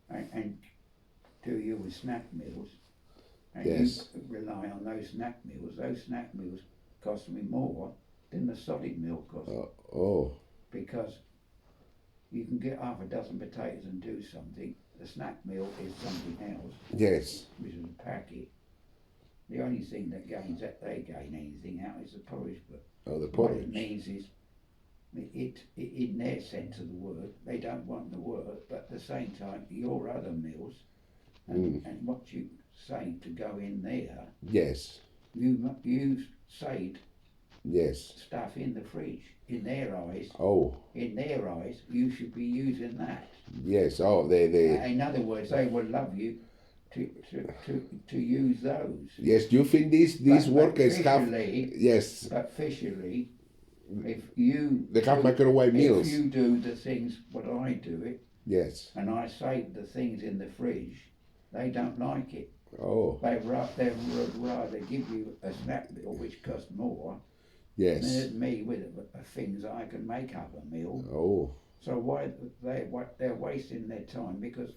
and do you with snack meals, and Yes. you rely on those snack meals. Those snack meals cost me more than the solid meal costs, Oh. because you can get half a dozen potatoes and do something. The snack meal is something else, Yes. which is a packet. The only thing that they gain anything out is the porridge, but Oh, the what porridge. it means is, it in their sense of the word, they don't want the work, but at the same time, your other meals and what you save to go in there, Yes. you saved Yes. stuff in the fridge. In their eyes, Oh. you should be using that. Yes. Oh, they. In other words, they will love you to use those. Yes. Do you think these workers have? Yes. But officially, if you They have microwave meals. if you do the things what I do it, Yes. and I save the things in the fridge, they don't like it. Oh. They would rather give you a snack meal which costs more Yes. than me with things I can make up a meal. Oh. So why they're wasting their time, because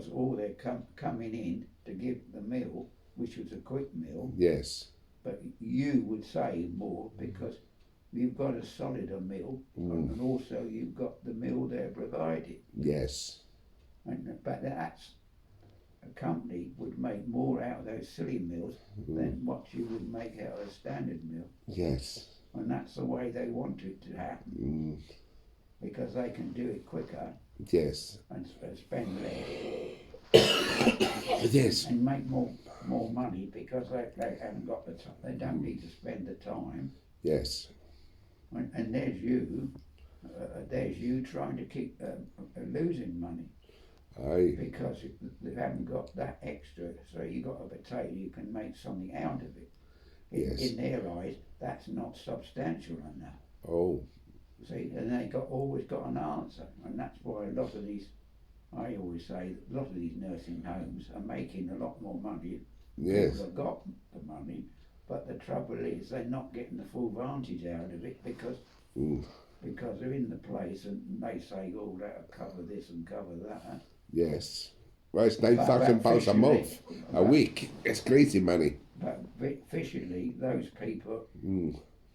all they're coming in to give the meal, which was a quick meal. Yes. But you would save more because you've got a solider meal, and also you've got the meal they're provided. Yes. But that's a company would make more out of those silly meals than what you would make out of a standard meal. Yes. And that's the way they want it to happen, because they can do it quicker Yes. and spend less. Yes. And make more money, because they haven't got the time. They don't need to spend the time. Yes. And there's you trying to keep losing money, Aye. because they haven't got that extra. So you got a potato, you can make something out of it. Yes. In their eyes, that's not substantial enough. Oh. See, and they always got an answer, and that's why a lot of these. I always say that a lot of these nursing homes are making a lot more money. Yes. People have got the money, but the trouble is they're not getting the full advantage out of it, because they're in the place and they say, oh, that'll cover this and cover that. Yes. Well, it's £9,000 a month, a week. It's crazy money. But officially, those people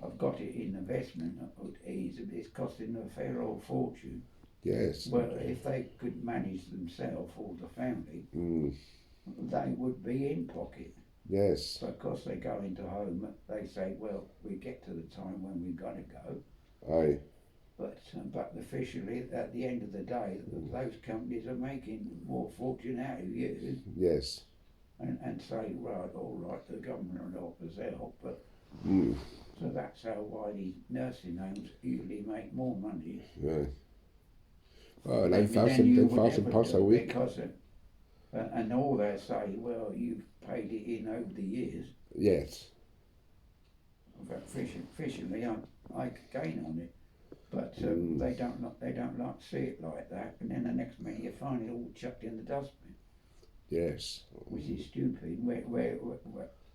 have got it in investment. It's costing them a fair old fortune. Yes. Well, if they could manage themselves or the family, they would be in pocket. Yes. But of course they go into home, they say, well, we get to the time when we've got to go. Aye. But officially, at the end of the day, those companies are making more fortune out of you. Yes. And say, right, all right, the government will help us out, but so that's why these nursing homes usually make more money. Yeah. Oh, £9,000 a week. Because and all they say, well, you've paid it in over the years. Yes. But officially, I gain on it, but they don't like to see it like that. And then the next minute you find it all chucked in the dustbin. Yes. Which is stupid. Where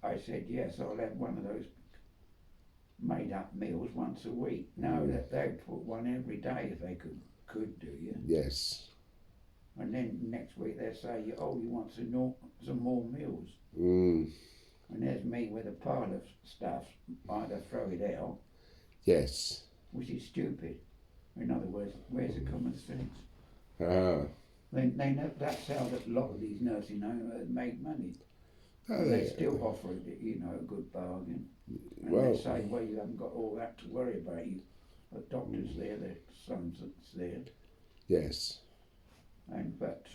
I said yes, I'll have one of those made up meals once a week. No, that they'd put one every day if they could do you. Yes. And then next week they say, oh, you want some more meals. Mm. And there's me with a pile of stuff, either throw it out. Yes. Which is stupid. In other words, where's the common sense? Ah. They know that's how a lot of these nursing homes make money. They still offer it, a good bargain. And they say, well, you haven't got all that to worry about. The doctor's there, the son's there. Yes. But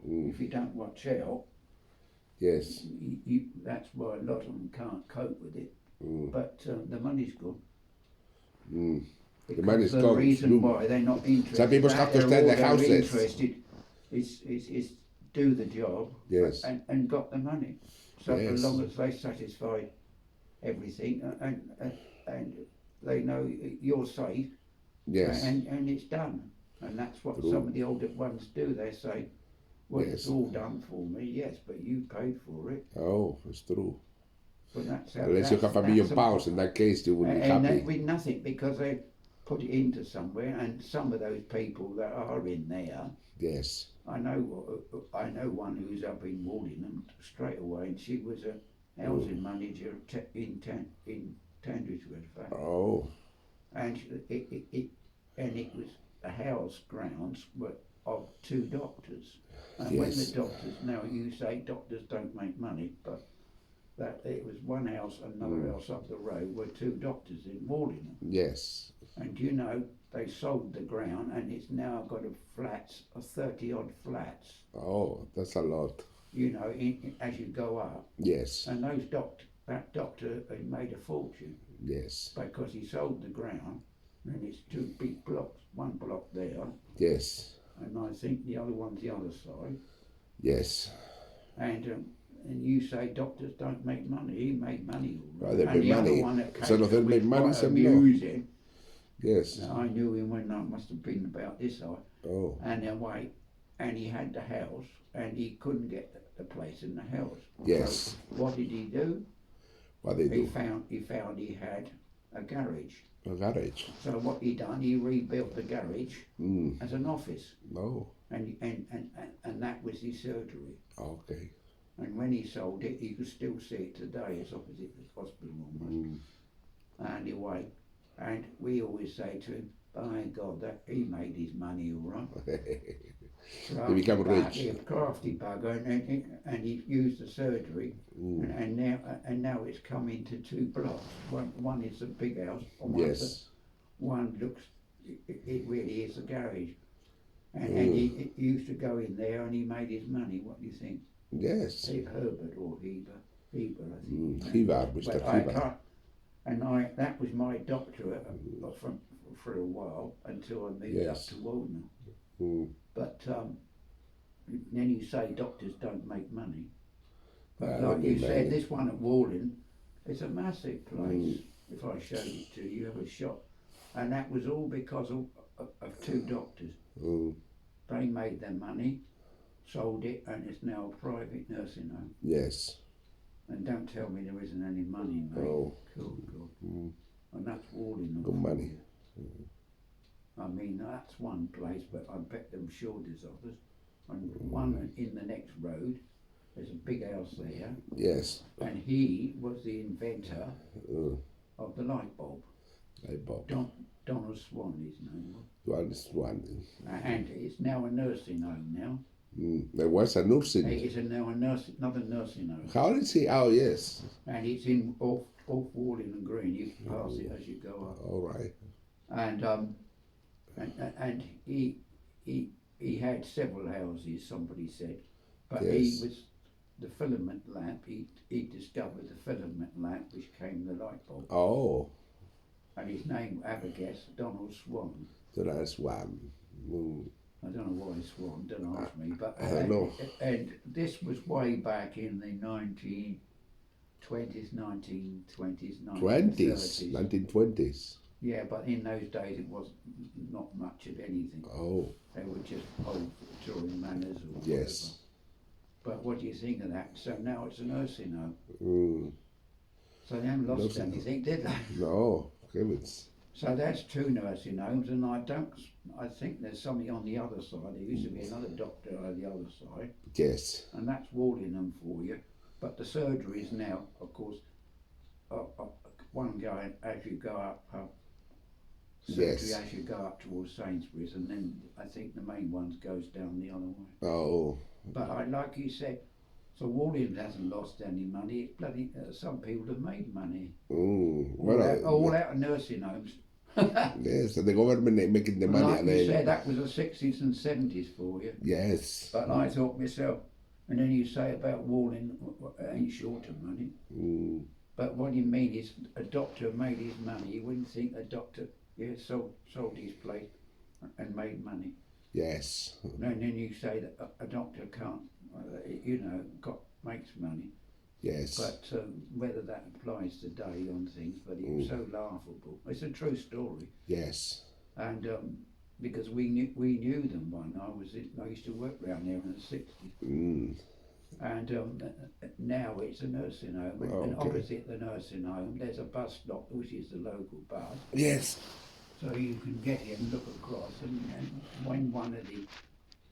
if you don't watch out, yes, that's why a lot of them can't cope with it. But the money's good. The money's the gone. reason why they're not interested. Some people have to stay in their houses. Interested is do the job. Yes. And got the money. So yes. as long as they satisfy everything and they know you're safe. Yes. And it's done. And that's what some of the older ones do. They say, well, it's all done for me, yes, but you paid for it. Oh, it's true. But that's how, unless you have £1 million, in that case you wouldn't be happy. With nothing, because put it into somewhere, and some of those people that are in there, Yes. I know one who's up in Wallingham straight away, and she was a housing manager in Tandridgewood, in fact. Oh. And it was the house grounds were of 2 doctors. And Yes. when the doctors, now you say doctors don't make money, but that it was one house, another house up the road were 2 doctors in Wallingham. Yes. And you know, they sold the ground, and it's now got a 30 odd flats. Oh, that's a lot. You know, as you go up. Yes. And that doctor had made a fortune. Yes. Because he sold the ground, and it's 2 big blocks, one block there, Yes. and I think the other one's the other side. Yes. And you say doctors don't make money. He made money all right. Well, they And make the money. other one that came Some of them make money, quite some no. amusing. Yes. I knew him when I must have been about this age. Oh. And he had the house, and he couldn't get the place in the house. Yes. So what did he do? What they do? He found he had a garage. A garage. So what he done? He rebuilt the garage as an office. Oh. And that was his surgery. Okay. And when he sold it, you could still see it today. It's opposite the hospital almost. Anyway, and we always say to him, by God, that he made his money all right. He become rich. He a crafty bugger, and he used the surgery, and now it's come into 2 blocks. One is a big house, and Yes. one looks, it really is a garage. And he used to go in there, and he made his money. What do you think? Yes. Herbert or Heber, I think. Heber, Mr. Heber. That was my doctor for a while until I moved up to Walden. But then you say doctors don't make money. But like you said, this one at Walden, it's a massive place. If I showed it to you, you have a shot. And that was all because of 2 doctors. They made their money, sold it, and it's now a private nursing home. Yes. And don't tell me there isn't any money, mate. Oh. Cool. And that's Walden. Good money. I mean, that's one place, but I bet them sure there's others. And one in the next road, there's a big house there. Yes. And he was the inventor of the light bulb. Light bulb. Donald Swan, his name was. Donald Swan. And it's now a nursing home now. There was a nursing. It is now another nursing home. How is he? Oh, yes. And it's in off Wallingham Green. You can pass it as you go up. All right. And he had several houses, somebody said, but Yes. he was the filament lamp. He discovered the filament lamp, which came the light bulb. Oh. And his name, I have a guess, Donald Swan. Donald Swan. I don't know why Swan, don't ask me, but I don't know. And this was way back in the 1920s, 1930s. 1920s. Yeah, but in those days it was not much of anything. Oh. They were just old Victorian manners or whatever. Yes. But what do you think of that? So now it's a nursing home. So they haven't lost anything, did they? No, heavens. So that's 2 nursing homes, and I think there's something on the other side. There used to be another doctor on the other side. Yes. And that's Wallingham for you. But the surgeries now, of course, one going as you go up, surgery as you go up towards Sainsbury's, and then I think the main one goes down the other way. Oh. But like you said, so Wallingham hasn't lost any money. It's bloody, some people have made money. All out of nursing homes. Yes, the government ain't making the money. Like you said, that was the 60s and 70s for you. Yes. But I thought myself, and then you say about Wallingham, ain't short of money. But what you mean is a doctor made his money. You wouldn't think a doctor sold his place and made money. Yes. And then you say that a doctor can't, makes money. Yes. But whether that applies today on things, but it was so laughable. It's a true story. Yes. And because we knew them when I used to work around there in the 60s. And now it's a nursing home. And opposite the nursing home, there's a bus stop, which is the local bus. Yes. So you can get here and look across, and when one of the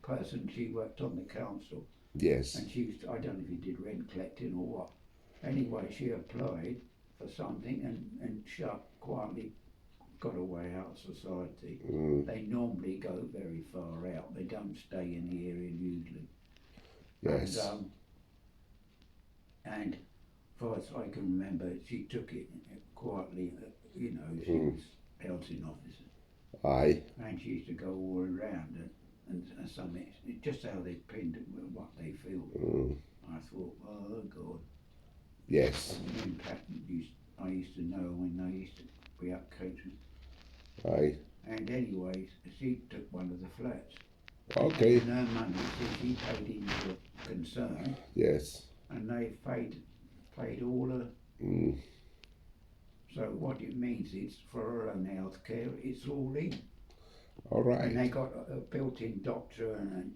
person, she worked on the council, Yes. and she used to, I don't know if he did rent collecting or what. Anyway, she applied for something and quietly got away out of society. They normally go very far out. They don't stay in the area usually. Yes. And far as I can remember, she took it quietly. She was housing officer. Aye. And she used to go all around and something, just how they pinned it, what they feel. I thought, oh God. Yes. The impact I used to know when they used to be up catering. Aye. And anyways, she took one of the flats. Okay. And her money, she paid into a concern. Yes. And they paid all her. So what it means is for her own health care, it's all in. All right. And they got a built-in doctor and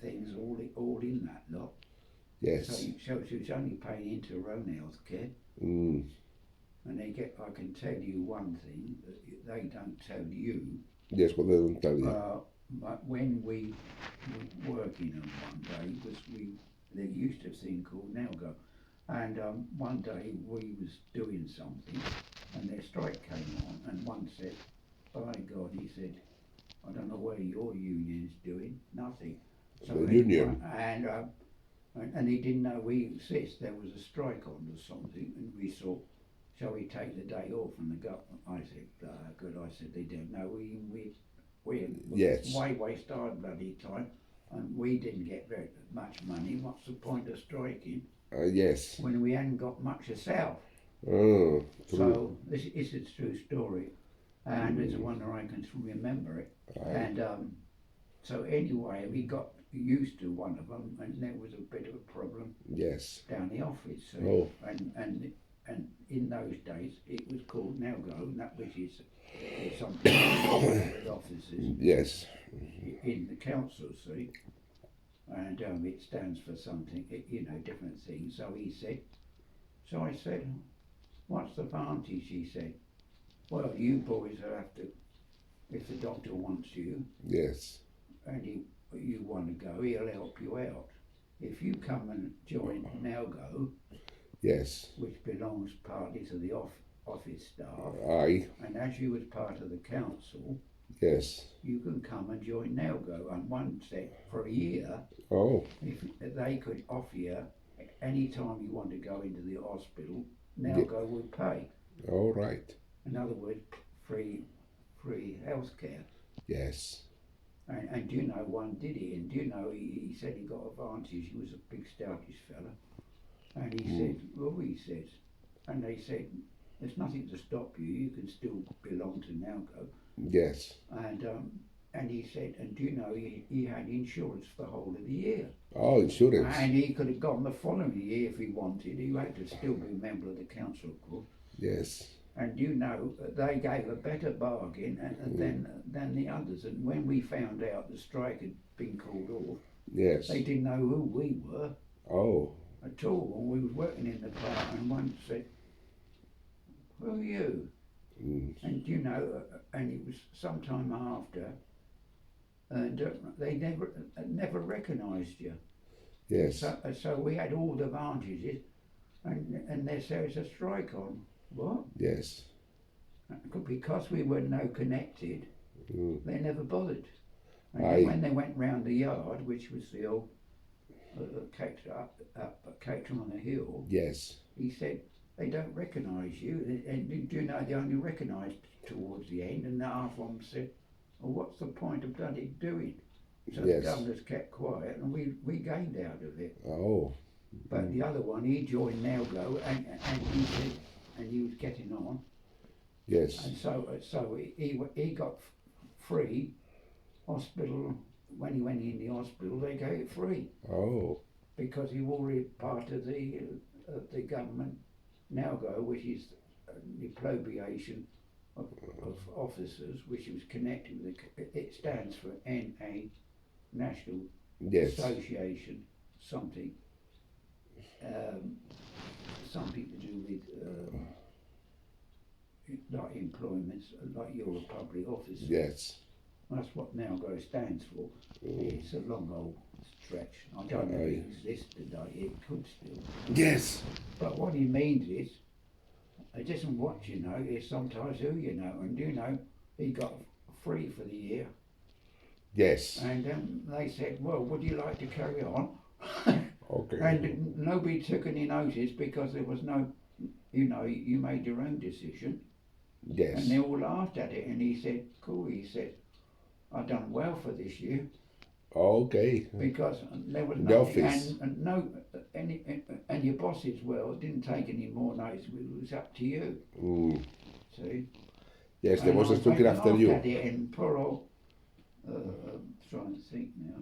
things all in that lot. Yes. So she was only paying into her own health care. And they get, I can tell you one thing that they don't tell you. Yes, well, they don't tell you. But when we were working on one day, because there used to be a thing called Nalgo, and one day we was doing something, and their strike came on, and one said, by God, he said, I don't know what your union's doing, nothing. So the union. And he didn't know we insist there was a strike on or something, and we thought, shall we take the day off? And the government, I said, good. I said, they don't know. We Yes. Why waste our bloody time? And we didn't get very much money. What's the point of striking? Yes. When we hadn't got much ourselves. Oh, true. So this is a true story, and it's a wonder I can remember it. And so anyway, we got used to one of them, and there was a bit of a problem. Yes. Down the office. And in those days it was called Nalgo, and that which is something with officers. Yes. In the council, see, and it stands for something, different things. So I said, what's the advantage? He said, well, you boys will have to, if the doctor wants you. Yes. And you want to go, he'll help you out. If you come and join Nalgo, yes, which belongs partly to the office staff, aye, and as you was part of the council, yes, you can come and join Nalgo. And one said for a year, if they could offer you any time you want to go into the hospital, Nalgo would pay. All right. In other words, free health care. Yes. And do you know, one did it, and do you know, he said he got advantage. He was a big stoutish fella, and he said, well, he says, and they said, there's nothing to stop you. You can still belong to Nalgo. Yes. And he said, and do you know, he had insurance for the whole of the year. Oh, insurance. And he could have gone the following year if he wanted. He had to still be a member of the council, of course. Yes. And you know, they gave a better bargain than the others. And when we found out the strike had been called off, yes, they didn't know who we were. Oh. At all. And we was working in the park, and one said, who are you? And you know, and it was some time after, and they never recognised you. Yes. So we had all the advantages, and they said it's a strike on. What? Yes. Because we were no connected, they never bothered. And Aye. when they went round the yard, which was the old catering on the hill, yes, he said, they don't recognise you. And do you know, they only recognised towards the end, and half of them said, well, what's the point of bloody doing? So yes, the governors kept quiet, and we gained out of it. Oh. But the other one, he joined Nalgo, and he said, and he was getting on. Yes. And so he got free hospital. When he went in the hospital, they gave it free. Oh. Because he was already part of the government Nalgo, which is the appropriation of officers, which was connected with it stands for NA, National Yes. Association, something to do with like employments, like you're a public officer. Yes. That's what now GO stands for. It's a long old stretch. I don't know if it exists today. It could still. Yes. But what he means is, it isn't what you know, it's sometimes who you know. And you know, he got free for the year. Yes. And they said, well, would you like to carry on? Okay. And nobody took any notice because there was no, you know, you made your own decision. Yes. And they all laughed at it. And he said, cool, he said, I've done well for this year. Okay. Because there was The nothing, office. and your boss as well didn't take any more notice. It was up to you. See? Yes, the And boss is I looking after laughed you. at it, and poor old, trying to think now,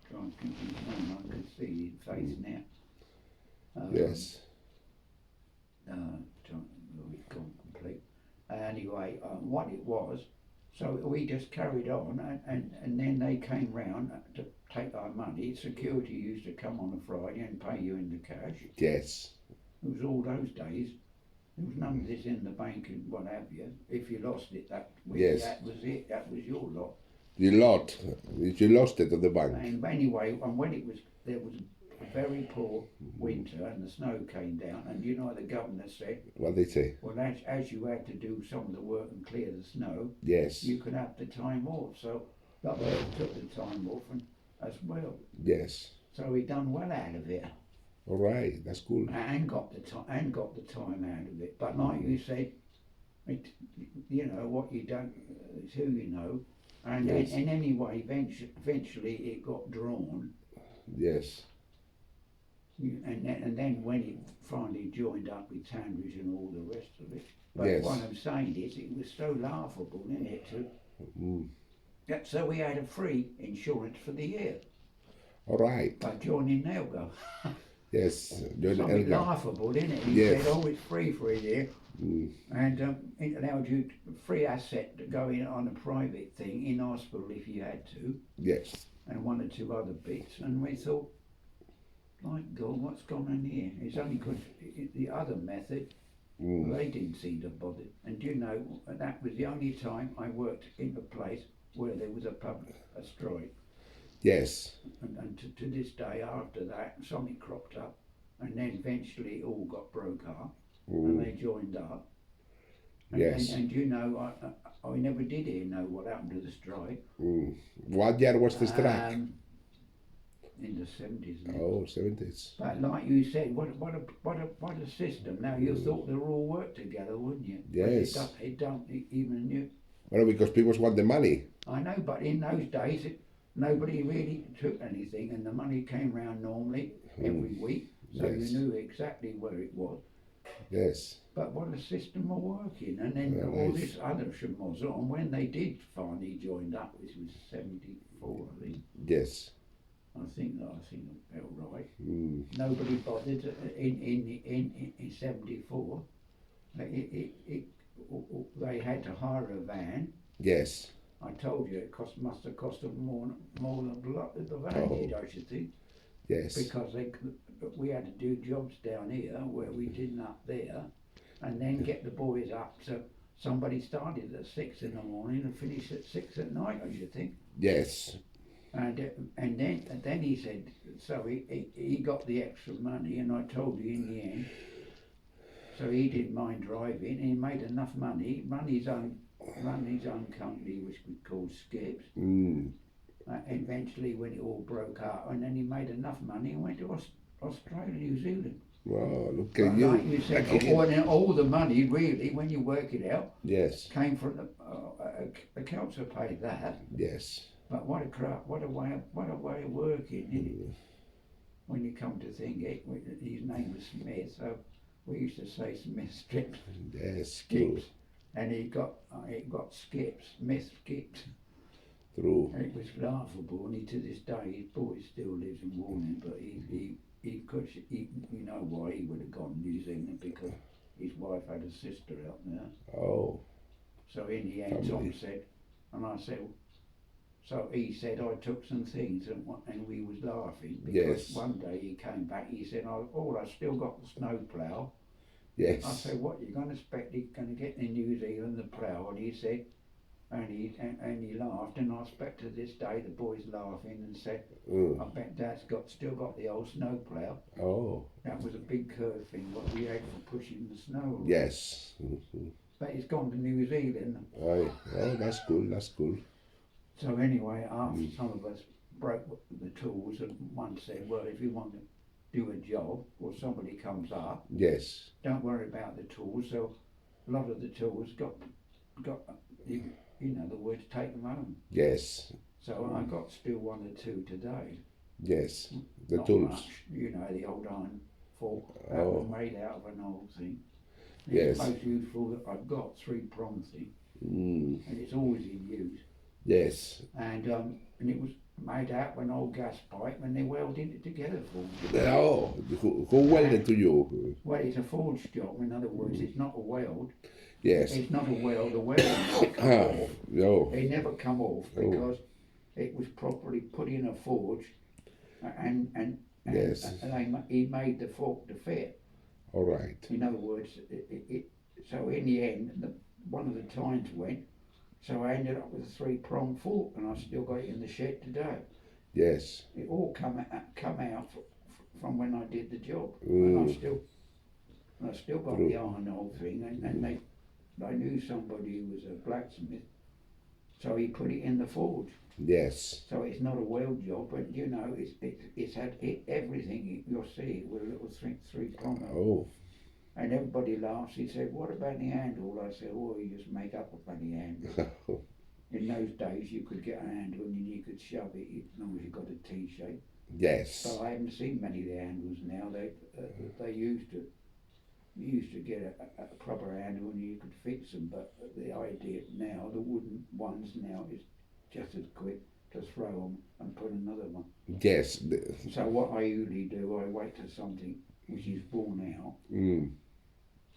trying to think his name. I could see his face now. Yes. We've gone complete. Anyway, what it was. So we just carried on, and then they came round to take our money. Security used to come on a Friday and pay you in the cash. Yes. It was all those days. There was none of this in the bank and what have you. If you lost it that week, Yes. that was it. That was your lot. You lot. You lost it at the bank. And anyway, and when it was, there was a very poor winter and the snow came down, and you know the governor said, What they say? well, as you had to do some of the work and clear the snow, Yes. you could have the time off. So that way he took the time off and as well. Yes. So he done well out of it. All right. That's cool. And got the time out of it. But like you said, it, you know what you don't, it's who you know. And Yes. and anyway, eventually it got drawn. Yes. And then when it finally joined up with Tanbridge and all the rest of it. But Yes. what I'm saying is, it was so laughable, isn't it? So we had a free insurance for the year All right. by joining Nelgo. Yes. Join Something Elga. laughable, isn't it? He Yes. said, oh, it's free for a year. And it allowed you free asset to go in on a private thing in hospital if you had to, Yes. and one or two other bits. And we thought, like God, what's gone on here? It's only because the other method, they didn't seem to bother. And you know, that was the only time I worked in a place where there was a strike. Yes. And to this day, after that, something cropped up, and then eventually it all got broke up, and they joined up. And, Yes. and you know, I never did hear know what happened to the strike. What year was the strike? In the 70s. Oh, 70s. But like you said, what a system. Now you thought they were all work together, wouldn't you? Yes. But it don't even you. Well, because people want the money. I know, but in those days, nobody really took anything, and the money came round normally every week, so Yes. you knew exactly where it was. Yes. But what a system of working, and then all this other schmoz on when they did finally joined up, which was 74, I think. Yes. I think that felt right. Nobody bothered in 74. They had to hire a van. Yes. I told you it must have cost them more than the van did, I should think. Yes. Because we had to do jobs down here where we didn't up there, and then get the boys up. So somebody started at 6 in the morning and finished at 6 at night, I should think. Yes. And then he said, so he got the extra money, and I told you in the end. So he didn't mind driving, and he made enough money, run his own company, which we called Skips. Eventually, when it all broke up, and then he made enough money and went to Australia, New Zealand. Wow, look at you. Like you said, all the money really, when you work it out, Yes. came from the council paid that. Yes. But what a crap! What a way of working! Isn't it? When you come to think it, his name was Smith, so we used to say Smith Strips. Yes. Skips, and he got Skips, Smith Skips. True. And it was laughable, and to this day his boy still lives in Warning, but he could, you know why he would have gone to New Zealand, because his wife had a sister out there. Oh. So in the end, Tom said, and I said. So he said, I took some things, and we was laughing, because Yes. one day he came back, he said, I've still got the snowplough, Yes. I said, what you going to expect he's going to get in New Zealand, the plough? And he said, and he laughed, and I expect to this day the boys laughing and said, I bet Dad's still got the old snow plough. Oh. That was a big curve thing what we had for pushing the snow. Yes. But it's gone to New Zealand. Aye. Oh, that's cool. That's cool. So anyway, after some of us broke the tools, and one said, well, if you want to do a job or somebody comes up, Yes. don't worry about the tools. So a lot of the tools got in other words, take them home. Yes. So I got still one or two today. Yes. The Not tools. much, the old iron fork that Oh. was made out of an old thing. Yes. It's the most useful that I've got, 3-prong thing, and it's always in use. Yes. And it was made out of an old gas pipe, and they welded it together for me. Oh, who welded to you? Well, it's a forged job. In other words, it's not a weld. Yes. It's not a weld. The weld never come off. No. It never come off because it was properly put in a forge, and Yes. he made the fork to fit. All right. In other words, so in the end, one of the tines went, so I ended up with a 3-prong fork, and I still got it in the shed today. Yes. It all come out from when I did the job, and I still got the iron old thing, and I knew somebody who was a blacksmith, so he put it in the forge. Yes. So it's not a weld job, but it's had everything. You'll see it with a little 3-prong. Oh. And everybody laughs. He said, what about the handle? I said, oh, you just make up a bloody handle. In those days you could get a handle and you could shove it as long as you got a T-shape. Yes. So I haven't seen many of the handles now. They used to get a proper handle and you could fix them, but the idea now, the wooden ones now, is just as quick to throw them and put another one. Yes. So what I usually do, I wait till something which is worn out.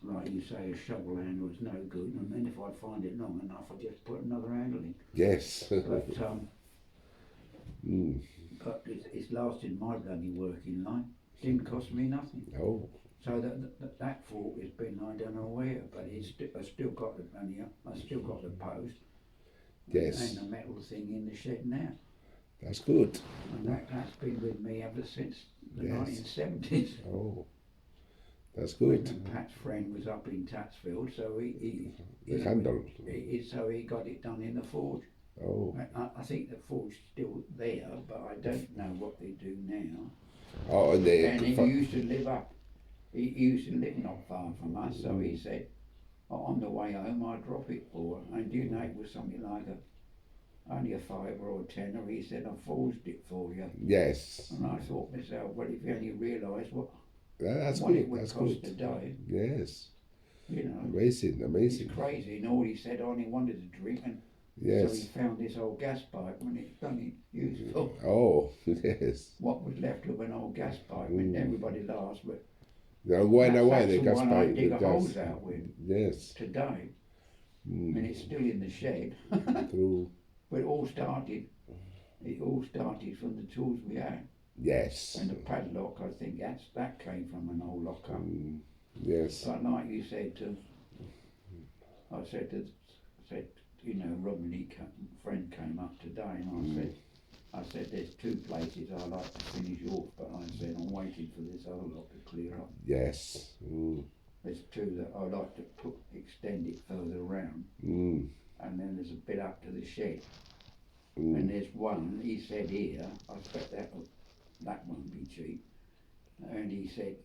Like you say, a shovel handle is no good, and then if I find it long enough, I just put another handle in. Yes. But it's lasted my bloody working life. Didn't cost me nothing. Oh. So that fork has been, I don't know where, but I still got the money up. I still got the post. Yes. And a metal thing in the shed now. That's good. And that's been with me ever since the Yes. 1970s. Oh. That's good. When Pat's friend was up in Tatsfield, so he handle. So he got it done in the forge. Oh. I think the forge's still there, but I don't know what they do now. Oh, and he used to live up. He used to live not far from us, so he said, on the way home I'd drop it for her. And you know, it was something like only a 5 or a 10, or he said, I forged it for you. Yes. And I thought myself, well, if you only realised what it would cost today. Yes. Amazing. Amazing. It's crazy. And all he said, I only wanted to drink, and yes. So he found this old gas pipe when it's done useful. Oh, yes. What was left of an old gas pipe, and everybody laughs, but why the gas one pipe? I dig a holes out with. Yes. Today, and it's still in the shed. True. But it all started from the tools we had. Yes. And the padlock, I think that came from an old locker. Yes. But like you said, I said, Robin, friend came up today, and I said, there's 2 places I like to finish off, but I said, I'm waiting for this other lot to clear up. Yes. There's 2 that I like to extend it further around, and then there's a bit up to the shed. And there's one, he said here, I expect that won't be cheap. And he said,